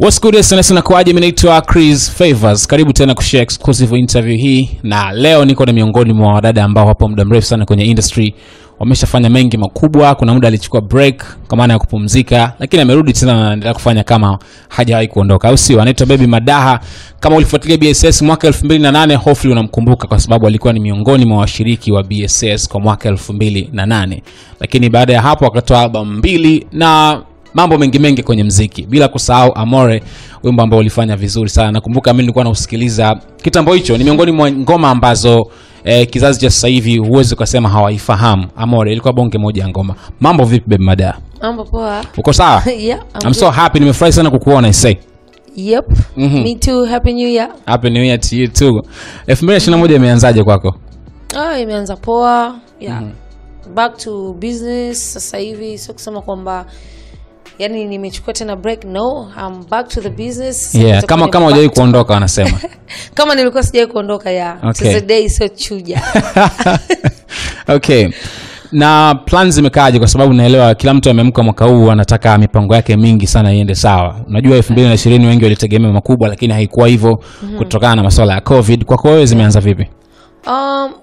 What's good, sana kwaje, mimi naitwa Chris Favors. Karibu tena kushare exclusive interview hii, na leo niko na miongoni mwa wadada ambao hapo muda mrefu sana kwenye industry, wameshafanya mengi makubwa. Kuna muda alichukua break kwa maana ya kupumzika, lakini amerudi tena na anaendelea kufanya kama hajawahi kuondoka, au sio? Anaitwa Baby Madaha. Kama ulifuatilia BSS mwaka 2008, hopefully unamkumbuka kwa sababu alikuwa ni miongoni mwa washiriki wa BSS kwa mwaka 2008. Lakini baada ya hapo akatoa album 2 na mambo mengi kwenye muziki, bila kusahau Amore, wimbo ambao ulifanya vizuri sana. Nakumbuka mimi nilikuwa nausikiliza kitambo hicho. Ni miongoni mwa ngoma ambazo kizazi cha sasa hivi huwezi kusema hawaifahamu. Amore ilikuwa bonge moja ya ngoma. Mambo vipi Baby Madaha? Mambo poa. Uko sawa? Yeah, I'm so happy, nimefurahi sana kukuona. I say yep. Me too. Happy New Year. Happy New Year to you too. 2021 imeanzaje kwako? Imeanza poa. Yeah. Back to business sasa hivi, sio kusema kwamba yani nimechukua tena break. No, I'm back to the business. Yeah, kama hujawahi kuondoka wanasema. Kama nilikuwa sijawahi kuondoka, yeah. Okay. Today so chuja. Okay. Na plans zimekaaje? Kwa sababu naelewa kila mtu ameamka mwaka huu anataka mipango yake mingi sana iende sawa. Unajua 2020 wengi walitegemea makubwa, lakini haikuwa hivyo kutokana na masuala ya COVID. Kwako wewe zimeanza vipi?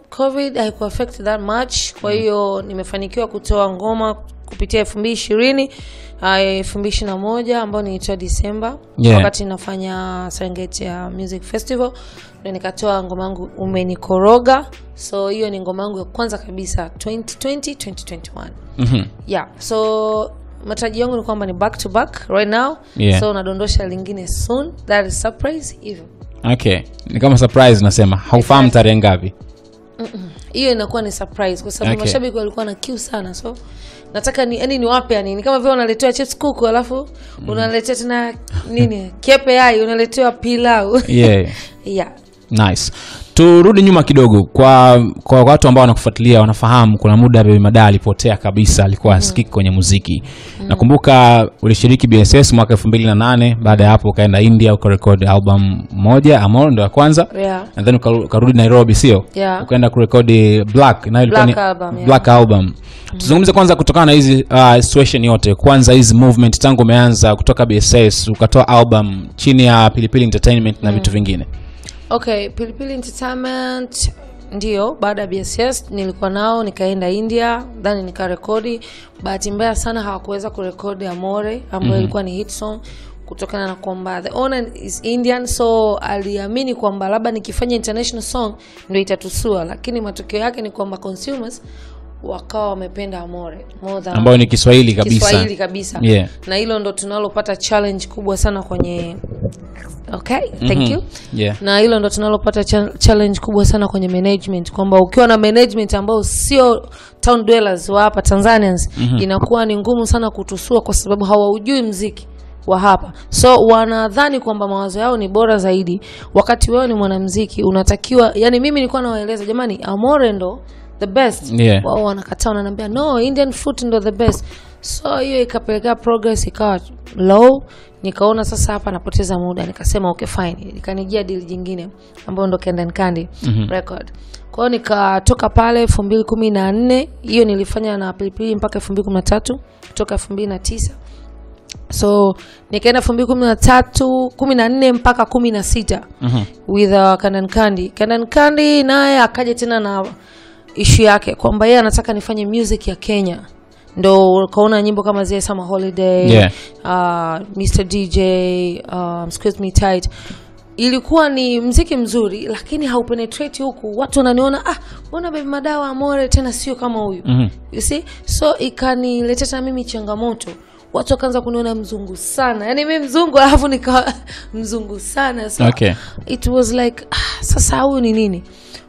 COVID haikuwa affect that much. Kwa hiyo nimefanikiwa kutoa ngoma kupitia 2020, 2021 ambao nilitoa December, wakati nafanya Serengeti Music Festival, na nikatoa ngoma yangu Umenikoroga. So hiyo ni ngoma yangu ya kwanza kabisa 2020-2021. Yeah, so matarajio yangu ni kwamba ni back to back right now. So nadondosha lingine soon. That is surprise even. Okay, ni kama surprise nasema. Haufahamu tarehe ngapi? Hiyo inakuwa ni surprise kwa sababu mashabiki walikuwa na kiu sana. So nataka ni wape yani, kama vile unaletea chips kuku alafu unaletea tena nini kepe yai, unaletea pilau. Yeah. Nice. Turudi nyuma kidogo kwa watu ambao wanakufuatilia wanafahamu kuna muda Baby Madaha alipotea kabisa, alikuwa asikiki kwenye muziki. Nakumbuka ulishiriki BSS mwaka 2008, baada ya hapo ukaenda India ukarecord album moja, Amor ndo ya kwanza. And then ukarudi Nairobi, sio? Ukaenda kurecord Black, na ilikuwa ni Black album. Tuzungumze kwanza kutokana na hizi situation yote. Kwanza hizi movement tangu umeanza kutoka BSS ukatoa album chini ya Pilipili Entertainment na vitu vingine. Okay, Pilipili Entertainment ndio baada ya BSS nilikuwa nao, nikaenda India, then nikarekodi. Bahati mbaya sana hawakuweza kurekodi Amore ambayo ilikuwa ni hit song, kutokana na kwamba the owner is Indian, so aliamini kwamba labda nikifanya international song ndio itatusua, lakini matokeo yake ni kwamba consumers wakawa wamependa Amore ambayo ni Kiswahili kabisa. Kiswahili kabisa. Na hilo ndo tunalopata challenge kubwa sana kwenye thank you. Na hilo ndo tunalopata challenge kubwa sana kwenye management, kwamba ukiwa na management ambao sio town dwellers wa hapa Tanzanians, inakuwa ni ngumu sana kutusua kwa sababu hawaujui muziki wa hapa. So wanadhani kwamba mawazo yao ni bora zaidi, wakati wewe ni mwanamuziki unatakiwa, yani mimi nilikuwa nawaeleza jamani Amore ndo the best. Wao wanakataa, wananiambia no, Indian food ndo the best. So hiyo ikapeleka progress ikawa low. Nikaona sasa hapa napoteza muda, nikasema okay fine, nikanijia deal jingine ambayo ndo Candy record. Kwa hiyo nikatoka pale 2014, hiyo nilifanya na Pilipili mpaka 2013, kutoka 2009. So nikaenda 2013, 14 mpaka 16 with Candy naye akaja tena na issue yake kwamba yeye anataka nifanye music ya Kenya. Ndo kaona nyimbo kama zile Summer Holiday, Mr. DJ, Squeeze Me Tight. Ilikuwa ni muziki mzuri, lakini haupenetrate huku. Watu wananiona mbona Baby Madaha Amore tena sio kama huyu. You see? So ikaniletea tena mimi changamoto. Watu wakaanza kuniona mzungu sana. Yani mimi mzungu alafu nika mzungu sana. So it was like sasa huyu ni nini?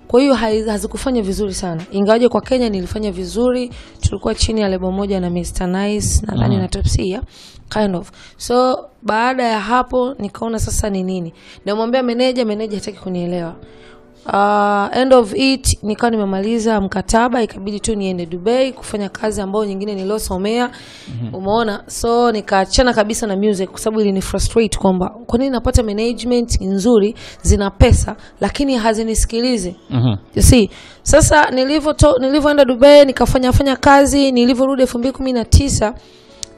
Kwa hiyo hazikufanya vizuri sana. Ingawaje kwa Kenya nilifanya vizuri. Tulikuwa chini ya lebo moja na Mr. Nice nadhani na Top C, kind of. So baada ya hapo nikaona sasa ni nini. Namwambia manager hataki kunielewa. End of it nikawa nimemaliza mkataba, ikabidi tu niende Dubai kufanya kazi ambayo nyingine nilosomea. Umeona? So nikaachana kabisa na music kwa sababu ilini frustrate kwamba kwa nini napata management nzuri, zina pesa lakini hazinisikilize. You see? Sasa nilivyoenda Dubai nikafanya kazi, nilivyorudi 2019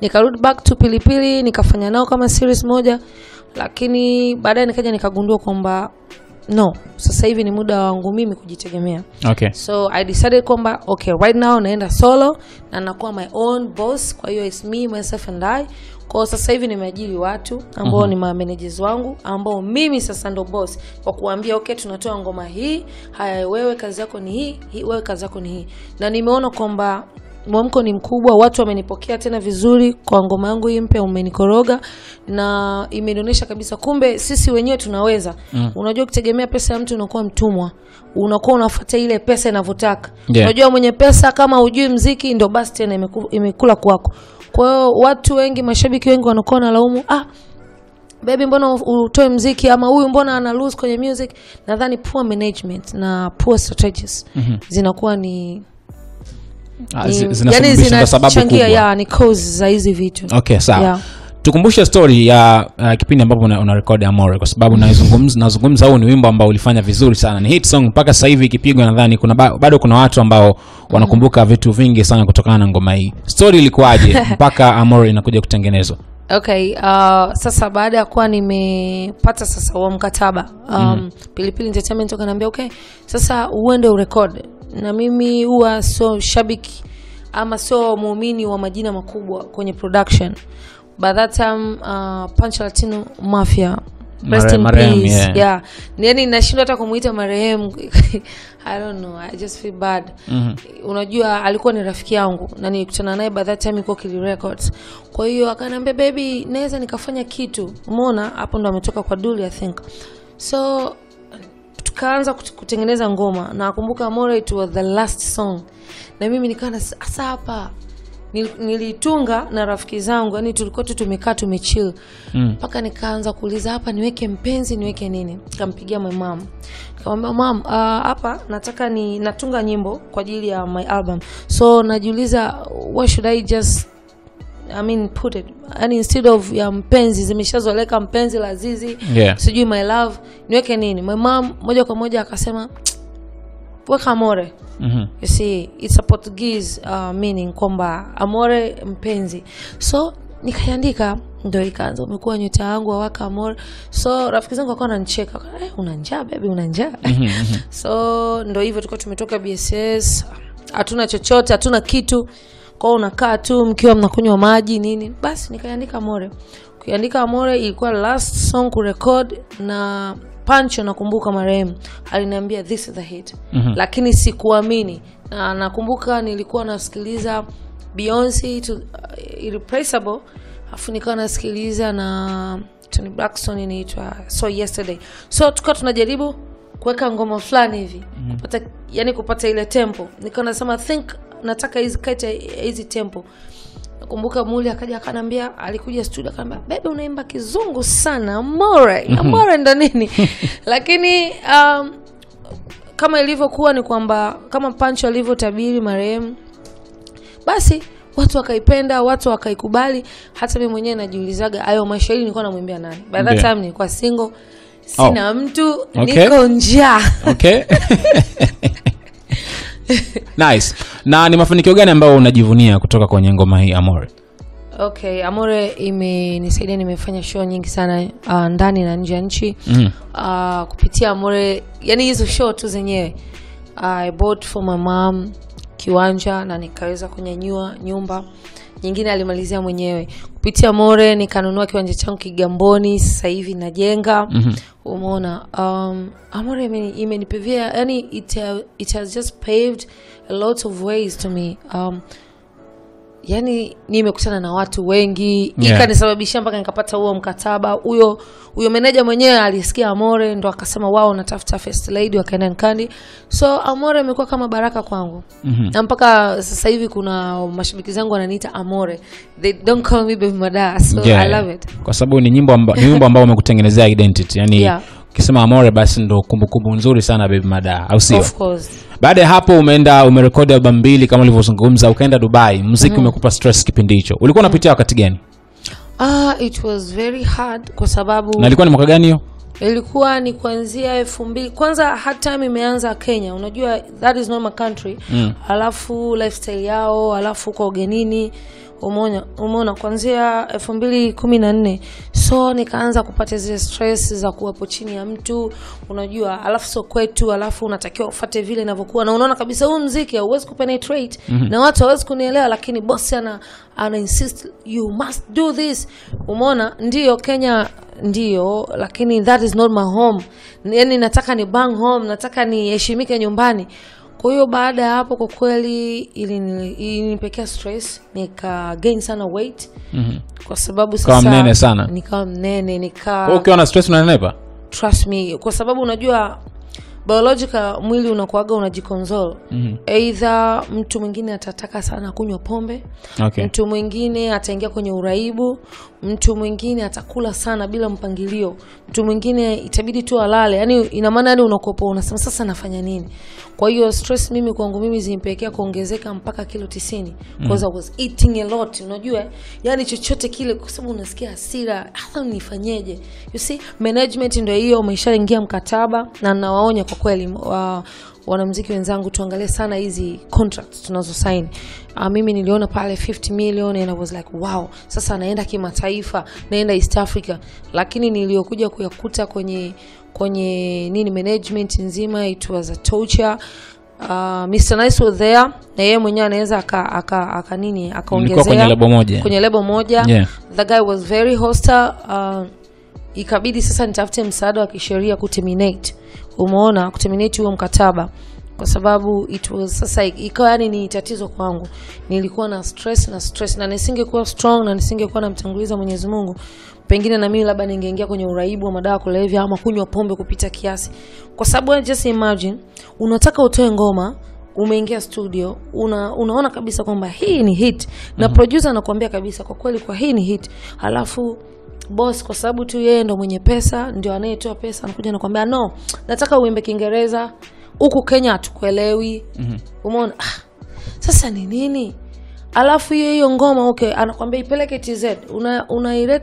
nikarudi back to Pilipili, nikafanya nao kama series moja. lakini baadaye nikaja nikagundua kwamba no, sasa hivi ni muda wangu mimi kujitegemea. Okay. So I decided kwamba okay, right now naenda solo na nakuwa my own boss. Kwa hiyo it's me, myself and I. Kwa sasa hivi nimeajiri watu ambao ni managers wangu, ambao mimi sasa ndo boss kwa kuambia okay, tunatoa ngoma hii, haya wewe kazi yako ni hii, wewe kazi yako ni hii. Na nimeona kwamba mwamko ni mkubwa, watu wamenipokea tena vizuri kwa ngoma yangu hii mpya, umenikoroga, na imenionyesha kabisa kumbe sisi wenyewe tunaweza. Unajua kutegemea pesa ya mtu unakuwa mtumwa, unakuwa unafuata ile pesa inavyotaka. Unajua mwenye pesa kama hujui muziki ndio basi tena imekula kwako. Kwa hiyo watu wengi, mashabiki wengi wanakuwa na laumu, baby mbona utoe muziki, ama huyu mbona ana lose kwenye music. Nadhani poor management na poor strategies zinakuwa ni zinasababisha sababu kubwa. Ni cause za hizi vitu. Okay, sawa. Tukumbushe story ya kipindi ambapo una record Amore, kwa sababu nazungumza huu ni wimbo ambao ulifanya vizuri sana. Ni hit song mpaka sasa hivi ikipigwa, nadhani bado kuna watu ambao wanakumbuka vitu vingi sana kutokana na ngoma hii. Story ilikuwaje mpaka Amore inakuja kutengenezwa? Okay, sasa baada ya kuwa nimepata sasa huo mkataba, Pilipili Entertainment wakaniambia okay, sasa uende urecord. Na mimi huwa so shabiki ama so muumini wa majina makubwa kwenye production. By that time Punch Latino Mafia, rest in peace. Yeah. Yaani nashindwa hata kumuita marehemu. I don't know, I just feel bad. Unajua alikuwa ni rafiki yangu na nilikutana naye by that time iko Kili Records. Kwa hiyo akaniambia baby, naweza nikafanya kitu. Umeona hapo ndo ametoka kwa Duli I think. So tukaanza kutengeneza ngoma. Na nakumbuka Amore it was the last song. Na mimi nikaona sasa hapa nilitunga na rafiki zangu, yani tulikuwa tu tumekaa tumechill. Mpaka nikaanza kuuliza hapa niweke mpenzi, niweke nini? Nikampigia my mom. Nikamwambia mom, hapa nataka natunga nyimbo kwa ajili ya my album. So najiuliza what should I just put it, yani instead of ya mpenzi, zimeshazoleka mpenzi la Zizi, sijui my love, niweke nini? My mom moja kwa moja akasema weka Amore. You see, it's a Portuguese meaning kwamba Amore mpenzi. So nikaiandika, ndio ikaanza umekuwa nyota yangu waka Amore. So rafiki zangu wakawa wananicheka, una njaa baby, una njaa. So ndio hivyo tulikuwa tumetoka BSS, hatuna chochote, hatuna kitu. Kwa unakaa tu mkiwa mnakunywa maji nini. Basi nikaiandika Amore. Kuiandika Amore ilikuwa last song ku record, na Pancho nakumbuka marehemu aliniambia this is the hit. Lakini sikuamini. Na nakumbuka nilikuwa nasikiliza Beyonce to Irreplaceable, afu nikawa nasikiliza na Tony Braxton inaitwa So Yesterday. So tukawa tunajaribu kuweka ngoma fulani hivi, kupata ile tempo. Nikawa nasema think nataka hizi tempo. Nakumbuka Muli akaja akanambia, alikuja studio akanambia baby unaimba kizungu sana Amore ndo nini? Lakini kama ilivyokuwa ni kwamba kama Pancho alivyotabiri marehemu, basi watu wakaipenda, watu wakaikubali. Hata mimi mwenyewe najiulizaga hayo mashairi nilikuwa namwimbia nani. By that time nilikuwa single, sina mtu, niko njaa. Okay. Nice. Na ni mafanikio gani ambayo unajivunia kutoka kwenye ngoma hii Amore? Okay, Amore imenisaidia, nimefanya show nyingi sana ndani na nje ya nchi. Kupitia Amore, yani hizo show tu zenyewe I bought for my mom kiwanja na nikaweza kunyanyua nyumba. Nyingine alimalizia mwenyewe. Kupitia Amore nikanunua kiwanja changu Kigamboni, sasa hivi najenga. Umeona, Amore imenipevia, yani it has just paved a lot of ways to me. Yani nimekutana na watu wengi, ikanisababisha mpaka nikapata huo mkataba. Huyo manager mwenyewe alisikia Amore ndo akasema wao natafuta first lady, wakaenda Nkandi. So Amore imekuwa kama baraka kwangu. Na mpaka sasa hivi kuna mashabiki zangu wananiita Amore. They don't call me Baby Madaha. So I love it. Kwa sababu ni wimbo ambao umekutengenezea identity. Yani ukisema Amore basi ndo kumbukumbu nzuri sana Baby Madaha, au sio? Of course. Baada ya hapo umerekodi album 2 kama ulivyozungumza, ukaenda Dubai. Muziki umekupa stress kipindi hicho. Ulikuwa unapitia wakati gani? It was very hard kwa sababu. Na ilikuwa ni mwaka gani hiyo? Ilikuwa ni kuanzia 2000. Kwanza hard time imeanza Kenya. Unajua that is not my country. Alafu lifestyle yao, alafu kwa ugenini. Umeona kuanzia 2014 so nikaanza kupata zile stress za kuwapo chini ya mtu, unajua, alafu so kwetu, alafu unatakiwa ufuate vile inavyokuwa, na unaona kabisa huu muziki hauwezi kupenetrate na watu hawezi kunielewa, lakini boss ana insist you must do this. Umeona, ndio Kenya ndio, lakini that is not my home. Yani nataka ni bang home, nataka ni heshimike nyumbani. Kwa hiyo baada ya hapo kwa kweli ilinipekea stress, nika gain sana weight. Kwa sababu sasa nikawa mnene sana. Nikawa mnene, ukiwa na stress unanenepa? Trust me, kwa sababu unajua biological mwili unakuaga unajikonsole. Either mtu mwingine atataka sana kunywa pombe, mtu mwingine ataingia kwenye uraibu, mtu mwingine atakula sana bila mpangilio, mtu mwingine itabidi tu alale. Yani ina maana yani unakopa unasema sasa nafanya nini? Kwa hiyo stress mimi kwangu mimi zimepelekea kuongezeka mpaka kilo 90 because I was eating a lot, unajua? Yani chochote kile kwa sababu unasikia hasira, hata nifanyeje? You see, management ndio hiyo umeshaingia mkataba, na nawaonya kwa kweli wanamuziki wenzangu tuangalie sana hizi contracts tunazo sign. Mimi niliona pale 50 million and I was like wow, sasa naenda kimataifa, naenda East Africa, lakini niliokuja kuyakuta kwenye nini management nzima, it was a torture. Mr. Nice was there, na yeye mwenyewe anaweza akaongezea kwenye lebo moja. Yeah. The guy was very hostile. Ikabidi sasa nitafute msaada wa kisheria kuterminate. Umeona, kuterminate huo mkataba, kwa sababu it was sasa ikawa yani ni tatizo kwangu. Nilikuwa na stress na nisingekuwa strong na nisingekuwa namtanguliza Mwenyezi Mungu, pengine na mimi labda ningeingia kwenye uraibu wa madawa kulevya ama kunywa pombe kupita kiasi. Kwa sababu just imagine unataka utoe ngoma, umeingia studio, unaona kabisa kwamba hii ni hit, na producer anakuambia kabisa kwa kweli kwa hii ni hit, alafu boss kwa sababu tu yeye ndo mwenye pesa, ndio anayetoa pesa, anakuja anakuambia no, nataka uimbe Kiingereza, huku Kenya hatukuelewi. Umeona, sasa ni nini? Alafu hiyo ngoma anakuambia ipeleke TZ,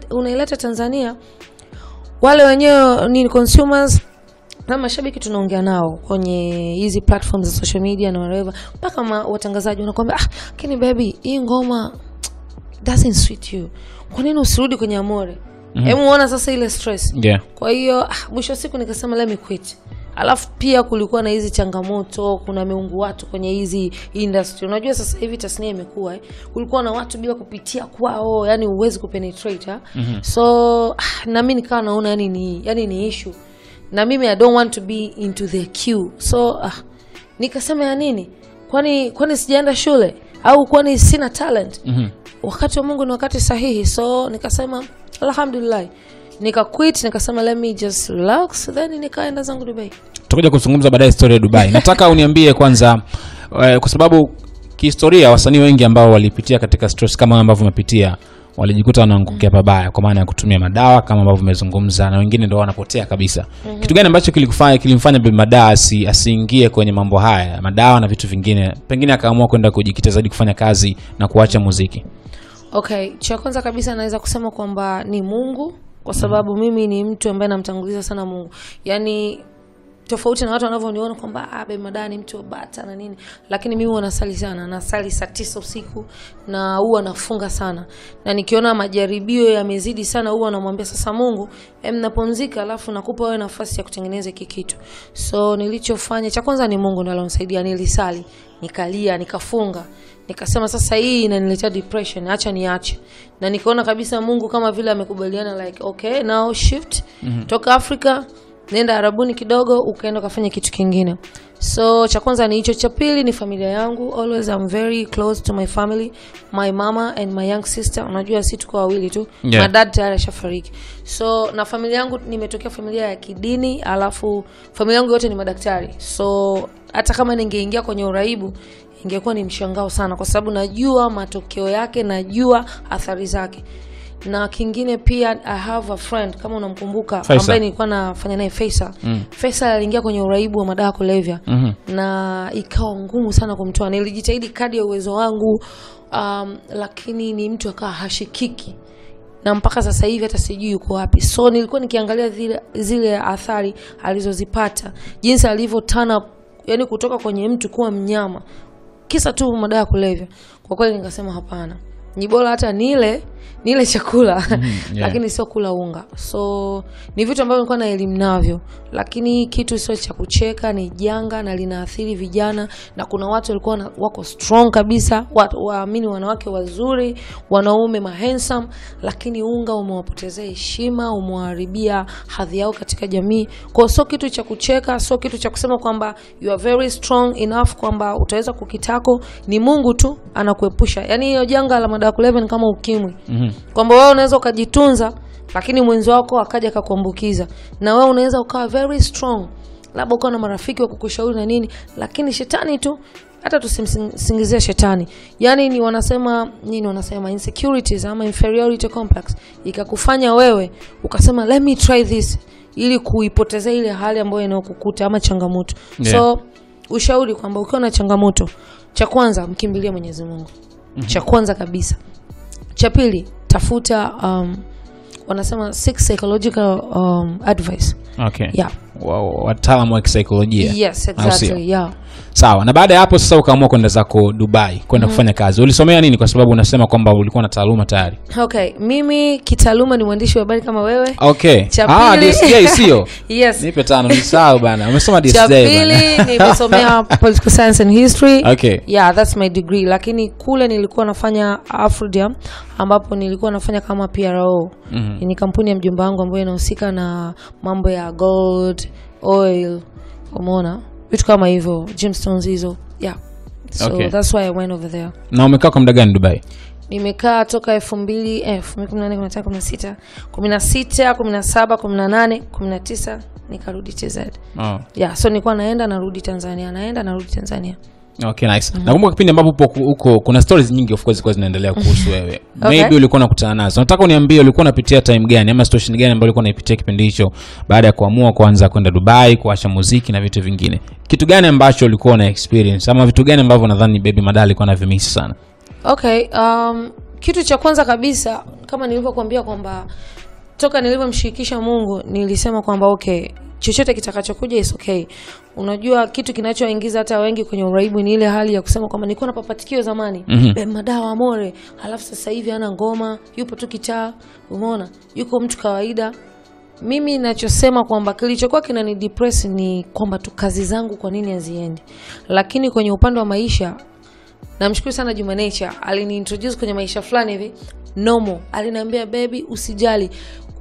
unaileta Tanzania, wale wenyewe ni consumers na mashabiki tunaongea nao kwenye hizi platforms za social media na whatever, mpaka watangazaji wanakuambia lakini baby, hii ngoma doesn't suit you, kwa nini usirudi kwenye Amore? Hebu muona sasa ile stress. Yeah. Kwa hiyo mwisho siku nikasema let me quit. Alafu pia kulikuwa na hizi changamoto, kuna miungu watu kwenye hizi industry. Unajua sasa hivi tasnia imekuwa kulikuwa na watu bila kupitia kwao, yani uwezi kupenetrate. So na mimi nikawa naona yani ni issue. Na mimi I don't want to be into the queue. So nikasema ya nini? Kwani sijaenda shule au kwani sina talent? Wakati wa Mungu ni wakati sahihi. So nikasema alhamdulillah, quit, nikasema let me just relax, then nikaenda zangu Dubai. Tutakuja kuzungumza baadaye story ya Dubai. Nataka uniambie kwanza kwa sababu kihistoria wasanii wengi ambao walipitia katika stress kama ambavyo umepitia walijikuta wanaangukia pabaya kwa maana ya kutumia madawa kama ambavyo umezungumza, na wengine ndio wanapotea kabisa. Kitu gani ambacho kilimfanya Baby Madaha asiingie kwenye mambo haya, madawa na vitu vingine, pengine akaamua kwenda kujikita zaidi kufanya kazi na kuacha muziki? Okay, cha kwanza kabisa naweza kusema kwamba ni Mungu, kwa sababu mimi ni mtu ambaye namtanguliza sana Mungu. Yani tofauti na watu wanavyoniona kwamba Baby Madaha ni mtu bata na nini, lakini mimi huwa nasali sana, nasali saa 9 usiku na huwa nafunga sana. Na nikiona majaribio yamezidi sana huwa namwambia sasa Mungu, napumzika, alafu nakupa wewe nafasi ya kutengeneza hiki kitu. So nilichofanya cha kwanza ni Mungu ndiye alonisaidia. Nilisali, nikalia, nikafunga. Nikasema sasa hii inaniletea depression, acha niache. Na nikaona kabisa Mungu kama vile amekubaliana like okay, now shift. Toka Afrika nenda Arabuni kidogo, ukaenda kufanya kitu kingine. So cha kwanza ni hicho. Cha pili ni familia yangu. Always I'm very close to my family, my mama and my young sister. Unajua sisi tuko wawili tu. Yeah. My dad tayari ashafariki. So na familia yangu nimetokea familia ya kidini, alafu familia yangu yote ni madaktari. So hata kama ningeingia kwenye uraibu ingekuwa ni mshangao sana, kwa sababu najua matokeo yake, najua athari zake. Na kingine pia I have a friend, kama unamkumbuka, ambaye nilikuwa nafanya naye Faisal. Faisal aliingia kwenye uraibu wa madawa kulevya. Na ikawa ngumu sana kumtoa. Nilijitahidi kadri ya uwezo wangu, lakini ni mtu akawa hashikiki. Na mpaka sasa hivi hata sijui yuko wapi. So nilikuwa nikiangalia zile athari alizozipata, jinsi alivyotana, yani kutoka kwenye mtu kuwa mnyama kisa tu madawa kulevya. Kwa kweli nikasema hapana, ni bora hata nile chakula lakini sio kula unga. So ni vitu ambavyo nilikuwa na elimu navyo, lakini kitu sio cha kucheka, ni janga na linaathiri vijana. Na kuna watu walikuwa wako strong kabisa, waamini, wanawake wazuri, wanaume handsome, lakini unga umewapotezea heshima, umewaharibia hadhi yao katika jamii. Kwa sio kitu cha kucheka, sio kitu cha kusema kwamba you are very strong enough kwamba utaweza kukitako. Ni Mungu tu anakuepusha. Yani hiyo janga la madawa kulevya ni kama ukimwi. Kwamba wewe unaweza ukajitunza lakini mwenzi wako akaja akakuambukiza, na wewe unaweza ukawa very strong, labda ukawa na marafiki wa kukushauri na nini, lakini shetani tu, hata tusimsingizia shetani, yani ni wanasema insecurities ama inferiority complex, ikakufanya wewe ukasema let me try this, ili kuipotezea ile hali ambayo inayokukuta ama changamoto. So ushauri kwamba ukiwa na changamoto, cha kwanza mkimbilie Mwenyezi Mungu. Cha kwanza kabisa. Cha pili, tafuta wanasema seek psychological advice. Okay. Yeah. Wataalamu wa kisaikolojia. Yes, exactly. Yeah. Sawa. Na baada ya hapo sasa ukaamua kwenda zako Dubai kwenda kufanya kazi. Ulisomea nini, kwa sababu unasema kwamba ulikuwa na taaluma tayari? Okay, mimi kitaaluma ni mwandishi wa habari kama wewe. Okay. DSJ sio? Yes. Nipe tano nisahau bana. Umesoma DSJ bana. Pili nimesomea political science and history. Okay. Yeah, that's my degree. Lakini kule nilikuwa nafanya Afrodia, ambapo nilikuwa nafanya kama PRO. Ni kampuni ya mjomba wangu ambayo inahusika na mambo ya gold, oil, umeona? Vitu kama hivyo, gemstones hizo. Yeah. So that's why I went over there. Na umekaa kwa muda gani Dubai? Nimekaa toka 2018, 16, 17, 18, 19 nikarudi TZ. Yeah, so nilikuwa naenda narudi Tanzania. Okay, nice. Nakumbuka kipindi ambapo huko kuna stories nyingi of course zinaendelea kuhusu wewe. Maybe ulikuwa unakutana nazo. Nataka uniambie ulikuwa unapitia time gani ama situation gani ambayo ulikuwa unaipitia kipindi hicho baada ya kuamua kuanza kwenda Dubai, kuacha muziki na vitu vingine. Kitu gani ambacho ulikuwa una experience ama vitu gani ambavyo nadhani baby Madaha alikuwa anavimisi sana? Okay, kitu cha kwanza kabisa kama nilivyokuambia kwamba toka nilivyomshirikisha Mungu nilisema kwamba okay, chochote kitakachokuja is okay. Unajua kitu kinachoingiza hata wengi kwenye uraibu ni ile hali ya kusema kwamba nilikuwa napapatikio zamani, Madaha amore, halafu sasa hivi ana ngoma, yupo tu kitaa, umeona? Yuko mtu kawaida. Mimi ninachosema kwamba kilichokuwa kinani depress ni kwamba tu kazi zangu kwa nini haziendi. Lakini kwenye upande wa maisha namshukuru sana JUMA NATURE, aliniintroduce kwenye maisha fulani hivi normal. Aliniambia baby, usijali,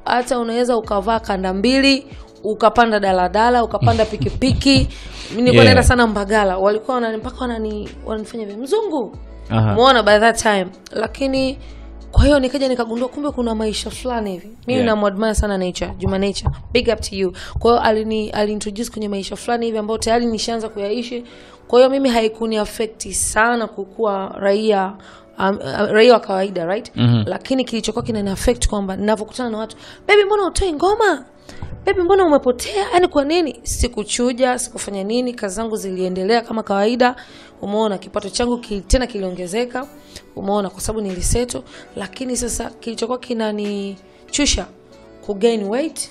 hata unaweza ukavaa kanda mbili, ukapanda daladala, ukapanda pikipiki. Mimi nilikuwa naenda sana Mbagala, walikuwa wananifanya vile mzungu. Muona by that time. Lakini kwa hiyo nikaja nikagundua kumbe kuna maisha fulani hivi. Mimi namuadmire sana JUMA NATURE. Big up to you. Kwa hiyo aliniintroduce kwenye maisha fulani hivi ambao tayari nishaanza kuyaishi. Kwa hiyo mimi haikuni affect sana kukua raia wa kawaida, right? Lakini kilichokuwa kinani affect kwamba ninapokutana na watu, baby mbona utoi ngoma? Baby mbona umepotea? Yaani kwa nini? Sikuchuja, sikufanya nini, kazi zangu ziliendelea kama kawaida. Umeona kipato changu tena kiliongezeka. Umeona kwa sababu niliseto, lakini sasa kilichokuwa kinanichusha kugain weight.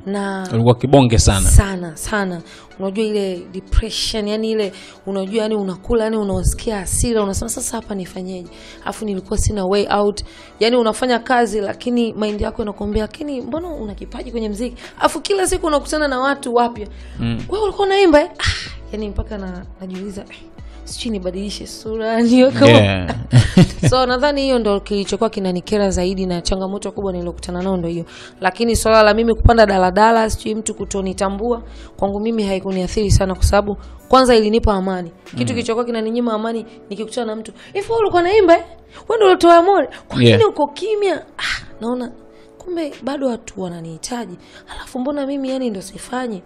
Na ulikuwa kibonge sana. Unajua ile depression, yani ile unajua yani unakula yani unasikia hasira, unasema sasa hapa nifanyeje? Alafu nilikuwa sina way out. Yani unafanya kazi lakini mind yako inakwambia lakini mbona una kipaji kwenye muziki? Alafu kila siku unakutana na watu wapya. Wewe ulikuwa unaimba yani mpaka najiuliza sijui nibadilishe sura niyo kama. So nadhani hiyo ndio kilichokuwa kinanikera zaidi, na changamoto kubwa nilokutana nayo ndio hiyo. Lakini swala la mimi kupanda daladala, sijui mtu kutonitambua, kwangu mimi haikuniathiri sana kwa sababu kwanza ilinipa amani. Kitu kilichokuwa kinaninyima amani nikikutana na mtu, "Hivi wewe ulikuwa naimba? Wewe ndio ulitoa amore? Kwa nini uko kimya?" Naona kumbe bado watu wananihitaji. Alafu mbona mimi yani ndio sifanye?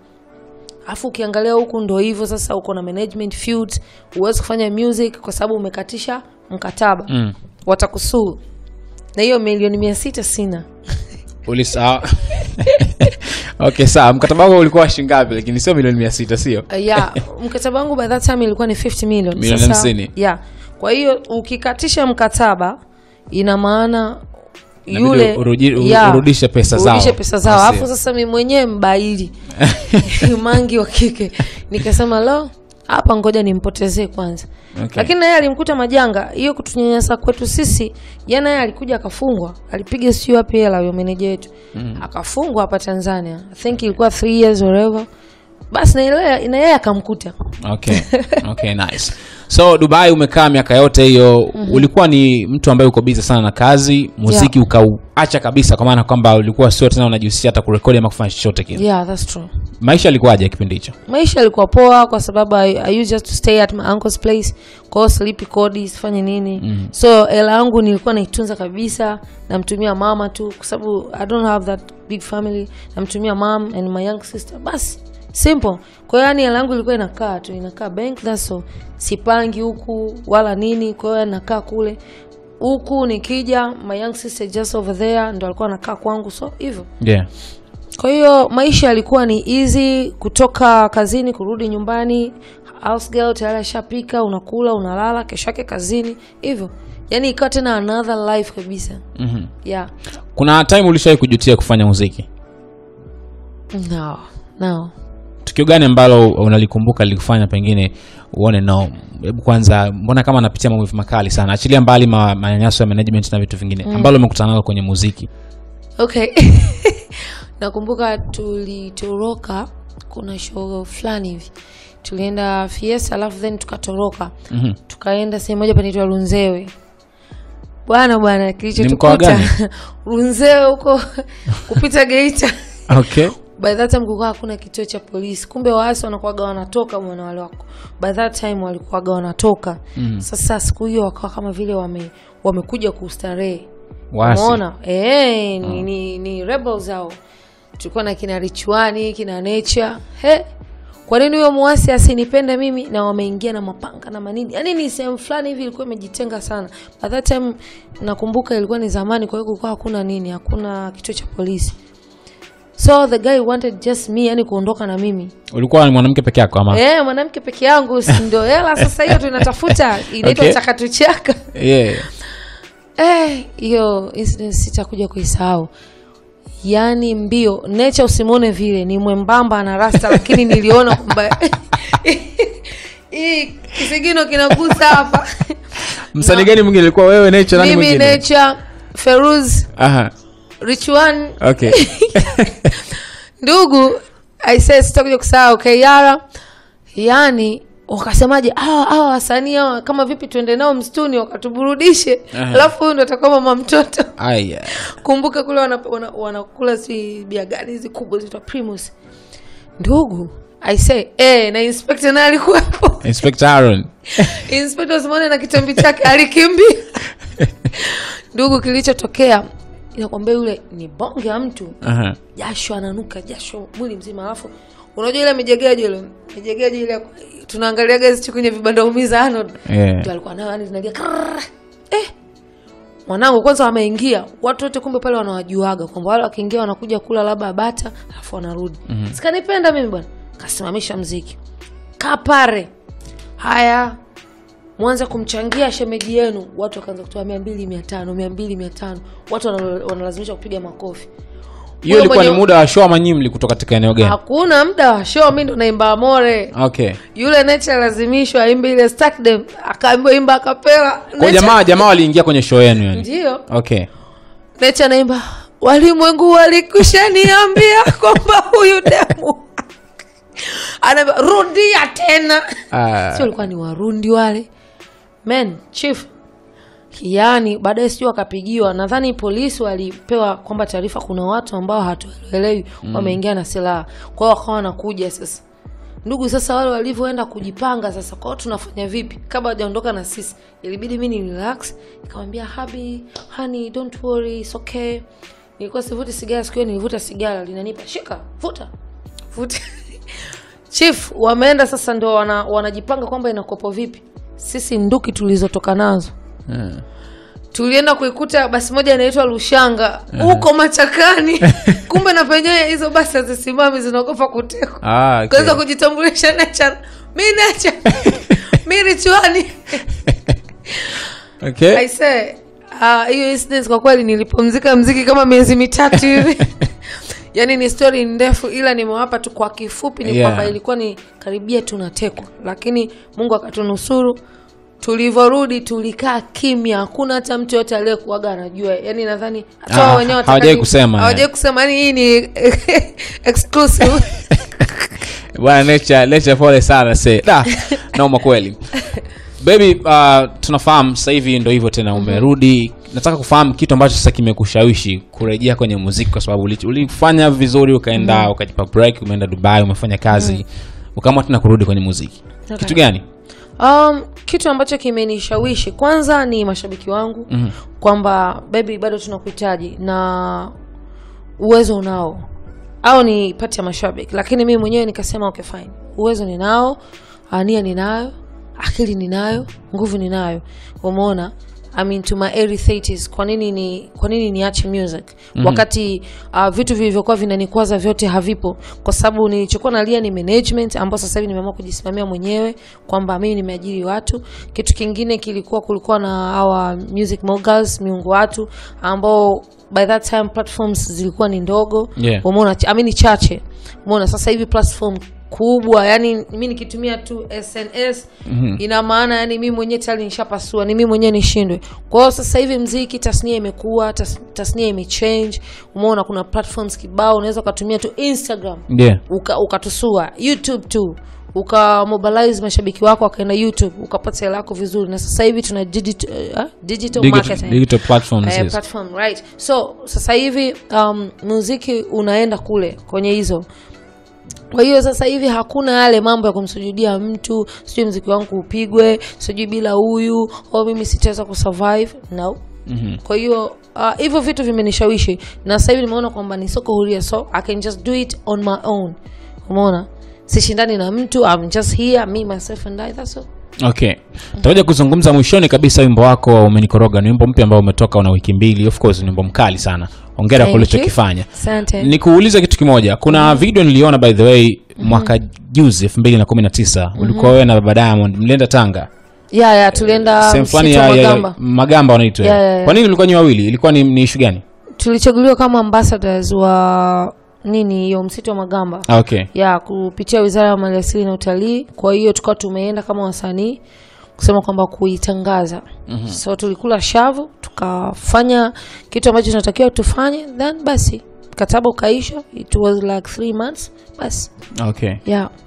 Afu ukiangalia huku ndo hivyo sasa, uko na management fields, uweze kufanya music kwa sababu umekatisha mkataba. Watakusuu. Na hiyo milioni 600 sina. Ulisahau. Okay, sawa. Mkataba wako ulikuwa shilingi ngapi? Lakini sio milioni 600, sio? Yeah, mkataba wangu by that time ilikuwa ni 50 million. Sasa, yeah. Kwa hiyo ukikatisha mkataba ina maana yule urudishe pesa zao. Alafu sasa mimi mwenyewe mbaili mangi wa kike nikasema lo, hapa ngoja nimpotezee kwanza. Okay. Lakini naye alimkuta majanga hiyo kutunyanyasa kwetu sisi. Yeye naye alikuja akafungwa, alipiga sio wapi hela huyo meneja wetu. Akafungwa hapa Tanzania. I think ilikuwa 3 years or whatever. Basi na yeye akamkuta. Okay. Okay, nice. So Dubai umekaa miaka yote hiyo, ulikuwa ni mtu ambaye uko busy sana na kazi, muziki ukauacha kabisa kwa maana kwamba ulikuwa sio tena unajihusisha hata kurekodi ama kufanya chochote kile. Yeah, that's true. Maisha yalikuwaje kipindi hicho? Maisha yalikuwa poa kwa sababu I used just to stay at my uncle's place, kwa sleepy kodi, sifanye nini. So hela yangu nilikuwa naitunza kabisa, namtumia mama tu kwa sababu I don't have that big family. Namtumia mom and my young sister. Basi simple. Kwa hiyo yani hela yangu ilikuwa inakaa bank, that's all. Sipangi huku wala nini, kwa hiyo nakaa kule. Huku nikija my young sister just over there ndo alikuwa anakaa kwangu, so hivyo. Yeah. Kwa hiyo maisha yalikuwa ni easy, kutoka kazini kurudi nyumbani, house girl tayari shapika, unakula, unalala, kesho yake kazini, hivyo. Yani ikawa tena another life kabisa. Yeah. Kuna time ulishawahi kujutia kufanya muziki? No. Tukio gani ambalo unalikumbuka lilikufanya pengine uone no, hebu kwanza mbona kama napitia maumivu makali sana, achilia mbali manyanyaso ya management na vitu vingine ambalo umekutana nalo kwenye muziki? Okay. Nakumbuka tulitoroka, kuna show fulani hivi. Tulienda Fiesta alafu then tukatoroka. Tukaenda sehemu moja panaitwa Runzewe. Bwana kilichotukuta Runzewe huko kupita Geita. Okay. By that time kulikuwa hakuna kituo cha polisi. Kumbe waasi wanakuaga wanatoka mwana wale wako. By that time walikuaga wanatoka. Sasa siku hiyo wakawa kama vile wamekuja kustarehe. Unaona? Ni rebels hao. Tulikuwa na kina Richuani, kina Nature. Kwa nini huyo muasi asinipende mimi, na wameingia na mapanga na manini? Yaani ni sehemu fulani hivi ilikuwa imejitenga sana. By that time nakumbuka ilikuwa ni zamani, kwa hiyo kulikuwa hakuna kituo cha polisi. So the guy wanted just me, yani kuondoka na mimi. Ulikuwa ni mwanamke peke yako ama? Mwanamke peke yangu, si ndio hela sasa hiyo tunatafuta, inaitwa chakatuchaka. Hiyo incident sitakuja kuisahau. Yani mbio, Nature usimone vile ni mwembamba na rasta, lakini niliona kwamba kisigino kinagusa hapa. Msanii gani mwingine alikuwa wewe, Nature, nani mwingine? Mimi, Nature, FERUZI. Richuan. Okay. Ndugu, I said sitakuja kusahau Kayara. Yani wakasemaje wasanii hao kama vipi tuende nao msituni wakatuburudishe. Alafu huyu ndo atakuwa mama mtoto. Kumbuka kule wanakula si bia gani hizi kubwa zitwa Primus. Ndugu, I say na inspector na alikuwa hapo. Inspector Aaron. Inspector Simone na kitambi chake alikimbia. Ndugu, kilichotokea inakwambia yule ni bonge ya mtu. Jasho ananuka, jasho mwili mzima. Alafu unajua ile mijegeaje ile tunaangalia gazeti kwenye vibanda umiza Arnold. Ndio alikuwa nayo, yani zinalia. Mwanangu kwanza wameingia, watu wote kumbe pale wanawajuaga kwamba wale wakiingia wanakuja kula labda bata alafu wanarudi. Sikanipenda mimi bwana. Kasimamisha muziki. Kapare. Haya, mwanza kumchangia shemeji yenu, watu wakaanza kutoa 200, watu wanalazimisha kupiga makofi. Hiyo ilikuwa ni muda wa show ama nyimli kutoka katika eneo gani? Hakuna muda wa show, mimi ndo naimba Amore. Okay. Yule Nature lazimishwa aimbe ile Stack Them, akaimba akapela. Kwa jamaa waliingia kwenye show yenu yani. Ndio. Okay. Nature naimba, walimwengu walikushaniambia kwamba huyu demu rudia tena. Sio ilikuwa ni warundi wale. Men, chief. Yani baadaye sio akapigiwa, nadhani polisi walipewa kwamba taarifa kuna watu ambao hatuelewi wameingia na silaha. Kwa hiyo wakawa wanakuja sasa. Ndugu, sasa wale walivyoenda kujipanga sasa, kwa tunafanya vipi kabla hajaondoka na sisi? Ilibidi mimi ni relax, nikamwambia habi, honey, don't worry, it's okay. Nilikuwa sivuti sigara siku hiyo, nilivuta sigara, linanipa shika, vuta. Chief wameenda sasa, ndio wanajipanga kwamba inakopo vipi. Sisi nduki tulizotoka nazo. Tulienda kuikuta basi moja inaitwa Lushanga huko Machakani. Kumbe na penyewe hizo basi hazisimami, zinaogopa kutekwa. Okay. Kwanza kujitambulisha Nature. Mimi Nature. Mimi Richuani. Okay. I say hiyo incident kwa kweli nilipumzika muziki kama miezi 3 hivi. yani ni story ndefu, ila nimewapa tu kwa kifupi ni kwamba ilikuwa ni karibia tunatekwa, lakini Mungu akatunusuru. Tulivorudi tulikaa kimya, hakuna hata mtu yote aliyekuaga anajua. Yani nadhani hata wao wenyewe hawajai kusema. Yani hii ni exclusive. Bwana Nature pole sana say. Naoma kweli. Baby, tunafahamu sasa hivi ndio hivyo tena umerudi. Nataka kufahamu kitu ambacho sasa kimekushawishi kurejea kwenye muziki, kwa sababu ulifanya vizuri ukaenda ukajipa break, umeenda Dubai, umefanya kazi, ukaamua tena kurudi kwenye muziki. Okay. Kitu gani? Kitu ambacho kimenishawishi kwanza ni mashabiki wangu kwamba baby bado tunakuhitaji na uwezo unao au ni pati ya mashabiki, lakini mimi mwenyewe nikasema okay fine, uwezo ninao, nia ninayo, akili ninayo, nguvu ninayo. Umeona, I mean to my early 30s, kwa nini niache music wakati vitu vilivyokuwa vinanikwaza vyote havipo? Kwa sababu nilichokuwa nalia ni management, ambao sasa hivi nimeamua kujisimamia mwenyewe kwamba mimi nimeajiri watu. Kitu kingine kulikuwa na our music moguls, miungu watu ambao by that time platforms zilikuwa ni ndogo. Umeona, I mean chache. Umeona, sasa hivi platform kubwa, yani mimi nikitumia tu SNS ina maana yani mimi mwenyewe tayari nishapasua, ni mimi mwenyewe nishindwe. Kwa hiyo sasa hivi muziki tasnia imekuwa, tasnia imechange. Umeona kuna platforms kibao, unaweza kutumia tu Instagram ukatusua, YouTube tu ukamobilize mashabiki wako wakaenda YouTube ukapata hela yako vizuri. Na sasa hivi tuna digital marketing, digital platforms, platform, right? So sasa hivi muziki unaenda kule kwenye hizo. Kwa hiyo sasa hivi hakuna yale mambo ya kumsujudia mtu, sijui muziki wangu upigwe, sijui bila huyu au mimi sitaweza kusurvive. No. Kwa hiyo hivyo vitu vimenishawishi, na sasa hivi nimeona kwamba ni soko huria, so I can just do it on my own. Umeona? Sishindani na mtu, I'm just here, me myself and I, that's all. Okay. Tutakuja kuzungumza mwishoni kabisa wimbo wako Umenikoroga. Ni wimbo mpya ambao umetoka una wiki mbili. Of course ni wimbo mkali sana. Hongera kwa ulichokifanya. Asante. Nikuulize kitu kimoja. Kuna video niliona by the way mwaka juzi 2019. Ulikuwa wewe na Baba Diamond mlienda Tanga. Tulienda Magamba wanaitwa. Kwa nini mlikuwa wawili? Ilikuwa ni issue gani? Tulichaguliwa kama ambassadors wa hiyo msitu wa Magamba. Okay. Kupitia Wizara ya Maliasili na Utalii. Kwa hiyo tukao tumeenda kama wasanii kusema kwamba kuitangaza. So tulikula shavu, tukafanya kitu ambacho tunatakiwa tufanye, then basi mkataba ukaisha. It was like 3 months basi. Okay.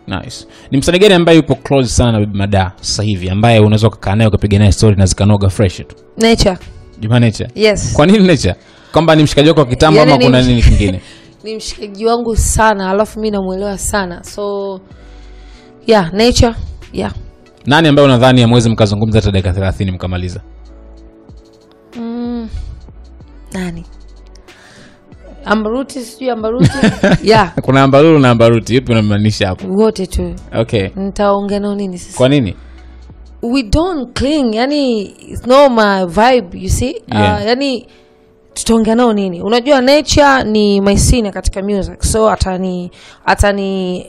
Nice. Ni msanii gani ambaye yupo close sana na Madaha sasa hivi ambaye unaweza kukaa naye ukapiga naye story na zikanoga fresh tu? Nature. JUMA Nature. Yes. Kwa nini Nature? Kwamba ni mshikaji wako wa kitambo ama kuna nini kingine? Ni mshikaji wangu sana, alafu mimi namuelewa sana. So Nature. Nani ambaye unadhani amweze mkazungumza hata dakika 30 mkamaliza? Nani? Ambaruti, sijui Ambaruti. Kuna Ambaruru na Ambaruti, yupi unamaanisha hapo? Wote tu. Okay. Nitaongea nao nini sasa? Kwa nini? We don't cling, yani it's not my vibe, you see? Yani tutaongea nao nini? Unajua Nature ni my senior katika music. So atani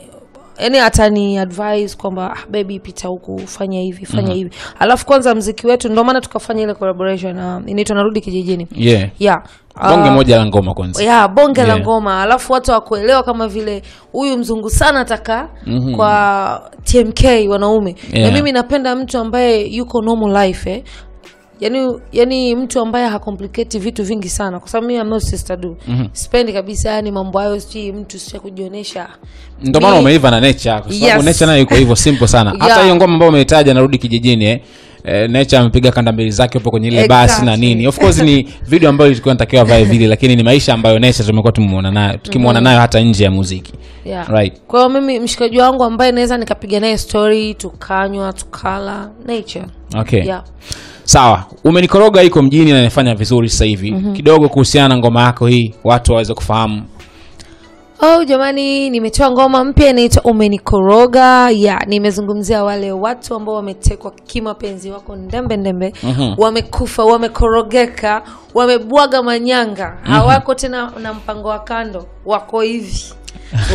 advise kwamba baby pita huku, fanya hivi, fanya hivi. Alafu kwanza muziki wetu ndio maana tukafanya ile collaboration inaitwa Narudi Kijijini. Bonge moja la ngoma kwanza. Bonge la ngoma. Alafu watu wakuelewa kama vile huyu mzungu sana ataka kwa TMK wanaume. Na mimi napenda mtu ambaye yuko normal life yani mtu ambaye hacomplicate vitu vingi sana, kwa sababu mimi am not sister do. Sipendi kabisa yani mambo hayo, si mtu sio kujionesha. Ndio maana umeiva na Nature, kwa sababu Nature nayo iko hivyo simple sana. Hata hiyo ngoma ambayo umeitaja Narudi Kijijini Nature amepiga kanda mbili zake hapo kwenye ile basi na nini. Of course ni video ambayo ilikuwa inatakiwa vae vile, lakini ni maisha ambayo Nature tumekuwa tukimwona nayo hata nje ya muziki. Right. Kwa hiyo mimi mshikaji wangu ambaye naweza nikapiga naye story, tukanywa, tukala, Nature. Okay. Sawa, Umenikoroga iko mjini na inafanya vizuri sasa hivi. Kidogo kuhusiana na ngoma yako hii, watu waweze kufahamu. Jamani, nimetoa ngoma mpya inaitwa Umenikoroga. Nimezungumzia wale watu ambao wametekwa kimapenzi, wako ndembe, wamekufa, wamekorogeka, wamebwaga manyanga. Hawako tena na mpango wa kando, wako hivi.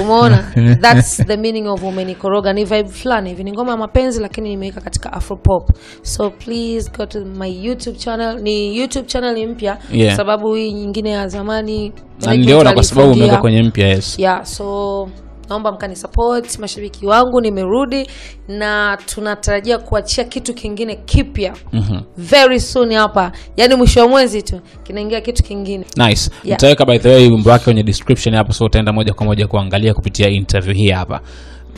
Umeona? That's the meaning of umenikoroga. Ni vibe fulani hivi, ni ngoma ya mapenzi lakini nimeweka katika Afro pop. So please go to my YouTube channel. Ni YouTube channel mpya sababu hii nyingine ya zamani niliona kwa sababu umeweka kwenye mpya. Yes. Yeah, so naomba mkani support mashabiki wangu, nimerudi na tunatarajia kuachia kitu kingine kipya very soon hapa. Yaani mwisho wa mwezi tu kinaingia kitu kingine. Nice. Nitaweka by the way wimbo wake kwenye description hapo, so utaenda moja kwa moja kuangalia kupitia interview hii hapa.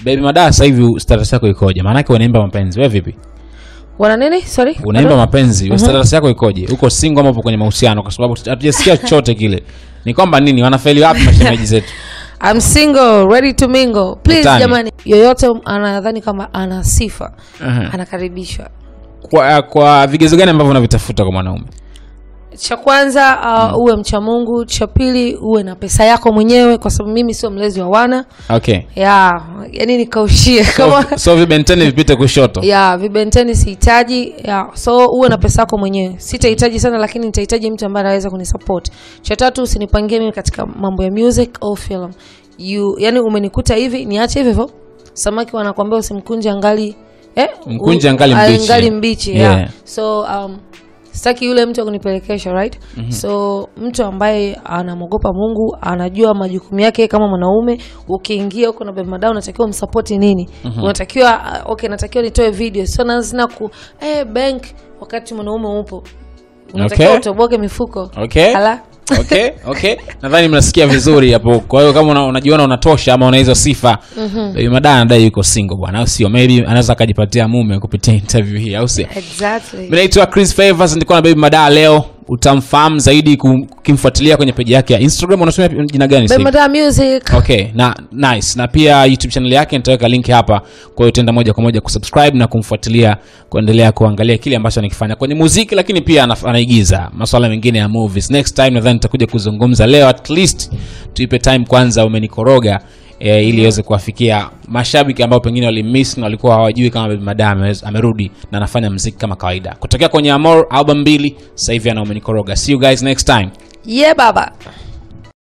Baby Madaha, sasa hivi status yako ikoje? Maana yake unaimba mapenzi. Wewe vipi? Wana nini? Sorry? Unaimba mapenzi. Status yako ikoje? Uko single ama upo kwenye mahusiano? Kwa sababu hatujasikia chochote kile. Ni kwamba nini? Wanafeli wapi mashemeji zetu? I'm single, ready to mingle. Please jamani, yoyote anadhani kama ana sifa, anakaribishwa. Kwa vigezo gani ambavyo unavitafuta kwa mwanaume? Cha kwanza uwe mcha Mungu, cha pili uwe na pesa yako mwenyewe kwa sababu mimi sio mlezi wa wana. Okay. Yeah, yani nikaushie kama so vibenteni vipite kushoto. Yeah, vibenteni sihitaji. Yeah, so uwe na pesa yako mwenyewe. Sitahitaji sana lakini nitahitaji mtu ambaye anaweza kunisupport. Cha tatu usinipangie mimi katika mambo ya music au film. Yani umenikuta hivi, niache hivyo. Samaki wanakuambia usimkunje angali mkunje angali mbichi. Yeah. So sitaki yule mtu akunipelekesha, right? So mtu ambaye anamogopa Mungu, anajua majukumu yake kama mwanaume. Ukiingia huko na Baby Madaha unatakiwa umsupport nini? Unatakiwa natakiwa nitoe video. So naanza bank wakati mwanaume upo. Unatakiwa utoboke mifuko. Hala? Okay. Nadhani mnasikia vizuri hapo. Kwa hiyo kama unajiona unatosha ama una hizo sifa, Baby Madaha anadai yuko single bwana, au sio? Maybe anaweza kujipatia mume kupitia interview hii, au sio? Exactly. Mimi naitwa Chris Favors, niko na Baby Madaha leo. Utamfahamu zaidi kumfuatilia kwenye page yake ya Instagram. Unasema jina gani sasa? Baby Madaha Music. Okay, nice. Na pia YouTube channel yake nitaweka link hapa. Kwa hiyo utaenda moja kwa moja kusubscribe na kumfuatilia, kuendelea kuangalia kile ambacho anakifanya kwenye muziki, lakini pia anaigiza masuala mengine ya movies. Next time nadhani nitakuja kuzungumza. Leo at least tuipe time kwanza umenikoroga ili iweze kuwafikia mashabiki ambao pengine walimiss na walikuwa hawajui kama Baby Madaha amerudi na anafanya muziki kama kawaida. Kutokea kwenye Amor album 2, sasa hivi ana umenikoroga. See you guys next time. Yeah baba.